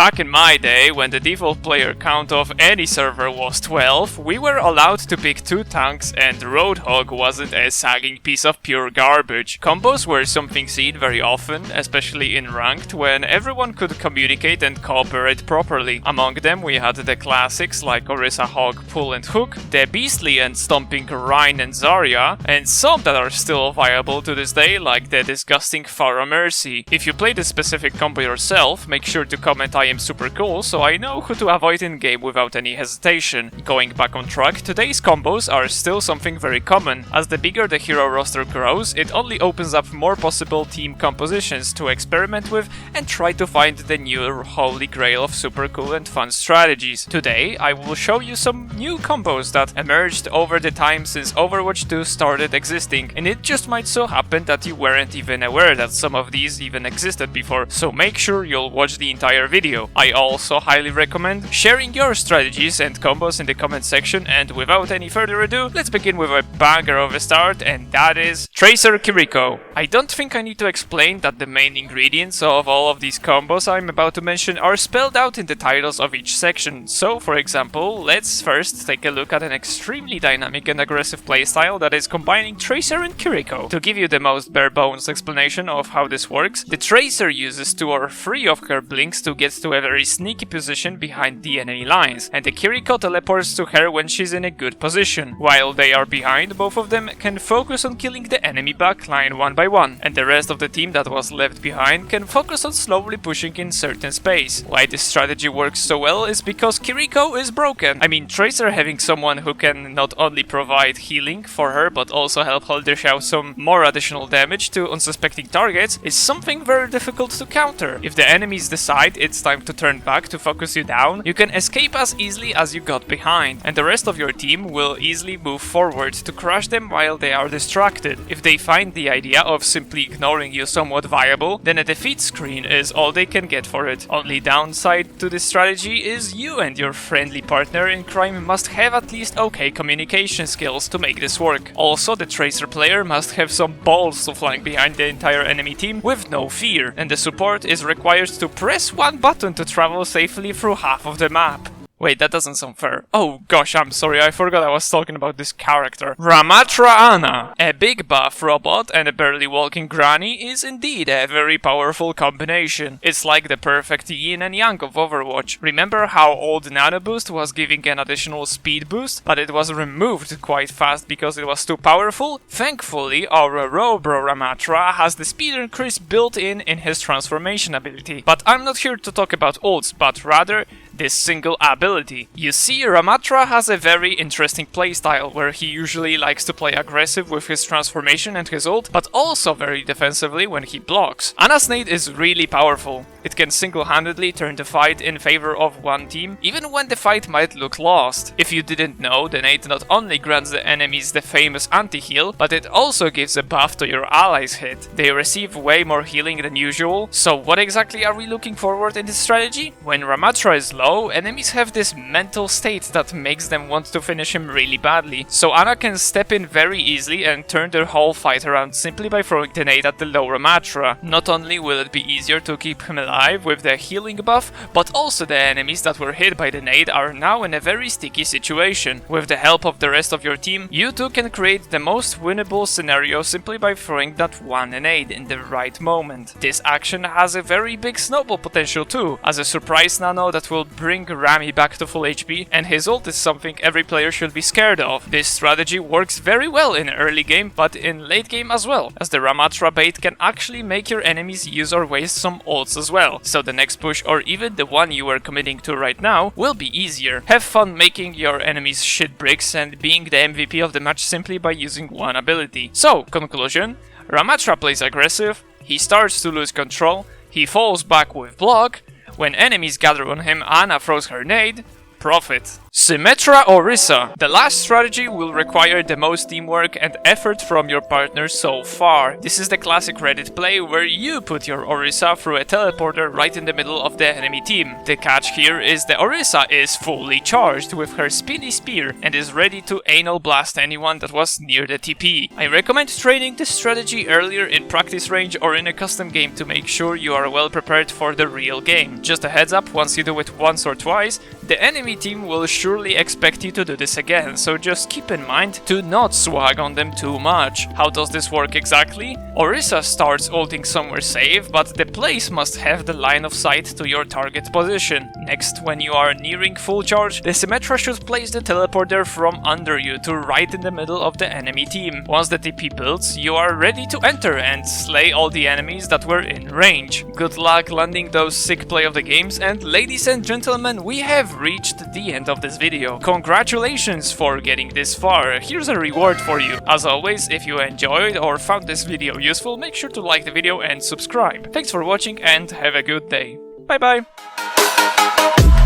Back in my day, when the default player count of any server was 12, we were allowed to pick 2 tanks and Roadhog wasn't a sagging piece of pure garbage. Combos were something seen very often, especially in ranked, when everyone could communicate and cooperate properly. Among them we had the classics like Orisa, Hog, Pull and Hook, the beastly and stomping Rhine and Zarya, and some that are still viable to this day like the disgusting Pharaoh Mercy. If you play this specific combo yourself, make sure to comment "I am super cool" so I know who to avoid in game without any hesitation. Going back on track, today's combos are still something very common. As the bigger the hero roster grows, it only opens up more possible team compositions to experiment with and try to find the new holy grail of super cool and fun strategies. Today I will show you some new combos that emerged over the time since Overwatch 2 started existing, and it just might so happen that you weren't even aware that some of these even existed before, so make sure you'll watch the entire video. I also highly recommend sharing your strategies and combos in the comment section, and without any further ado, let's begin with a banger of a start, and that is Tracer Kiriko. I don't think I need to explain that the main ingredients of all of these combos I'm about to mention are spelled out in the titles of each section. So for example, let's first take a look at an extremely dynamic and aggressive playstyle that is combining Tracer and Kiriko. To give you the most bare bones explanation of how this works, the Tracer uses 2 or 3 of her blinks to get to a very sneaky position behind the enemy lines, and the Kiriko teleports to her when she's in a good position. While they are behind, both of them can focus on killing the enemy backline one by one, and the rest of the team that was left behind can focus on slowly pushing in certain space. Why this strategy works so well is because Kiriko is broken. I mean, Tracer having someone who can not only provide healing for her but also help her dish out some more additional damage to unsuspecting targets is something very difficult to counter. If the enemies decide it's time to turn back to focus you down, you can escape as easily as you got behind, and the rest of your team will easily move forward to crush them while they are distracted. If they find the idea of simply ignoring you somewhat viable, then a defeat screen is all they can get for it. Only downside to this strategy is you and your friendly partner in crime must have at least okay communication skills to make this work. Also, the Tracer player must have some balls to flying behind the entire enemy team with no fear, and the support is required to press one button to travel safely through half of the map. Wait, that doesn't sound fair. Oh gosh, I'm sorry, I forgot I was talking about this character. Ramattra and Ana. A big buff robot and a barely walking granny is indeed a very powerful combination. It's like the perfect yin and yang of Overwatch. Remember how old Nano Boost was giving an additional speed boost, but it was removed quite fast because it was too powerful? Thankfully, our Robro Ramattra has the speed increase built in his transformation ability. But I'm not here to talk about ults, but rather this single ability. You see, Ramattra has a very interesting playstyle where he usually likes to play aggressive with his transformation and his ult, but also very defensively when he blocks. Ana's nade is really powerful. It can single-handedly turn the fight in favor of one team, even when the fight might look lost. If you didn't know, the nade not only grants the enemies the famous anti-heal, but it also gives a buff to your allies' hit. They receive way more healing than usual, so what exactly are we looking forward in this strategy? When Ramattra is low, enemies have this mental state that makes them want to finish him really badly, so Ana can step in very easily and turn their whole fight around simply by throwing the nade at the low Ramattra. Not only will it be easier to keep him alive with the healing buff, but also the enemies that were hit by the nade are now in a very sticky situation. With the help of the rest of your team, you two can create the most winnable scenario simply by throwing that one nade in the right moment. This action has a very big snowball potential too, as a surprise nano that will bring Rami back to full HP, and his ult is something every player should be scared of. This strategy works very well in early game, but in late game as well, as the Ramattra bait can actually make your enemies use or waste some ults as well, so the next push or even the one you are committing to right now will be easier. Have fun making your enemies shit bricks and being the MVP of the match simply by using one ability. So, conclusion, Ramattra plays aggressive, he starts to lose control, he falls back with block. When enemies gather on him, Ana throws her nade. Profit. Symmetra Orisa. The last strategy will require the most teamwork and effort from your partner so far. This is the classic Reddit play where you put your Orisa through a teleporter right in the middle of the enemy team. The catch here is the Orisa is fully charged with her spinny spear and is ready to anal blast anyone that was near the TP. I recommend training this strategy earlier in practice range or in a custom game to make sure you are well prepared for the real game. Just a heads up, once you do it once or twice, the enemy team will surely expect you to do this again, so just keep in mind to not swag on them too much. How does this work exactly? Orisa starts ulting somewhere safe, but the place must have the line of sight to your target position. Next, when you are nearing full charge, the Symmetra should place the teleporter from under you to right in the middle of the enemy team. Once the TP builds, you are ready to enter and slay all the enemies that were in range. Good luck landing those sick play of the games, and ladies and gentlemen, we have reached the end of this video. Congratulations for getting this far. Here's a reward for you. As always, if you enjoyed or found this video useful, make sure to like the video and subscribe. Thanks for watching and have a good day. Bye bye!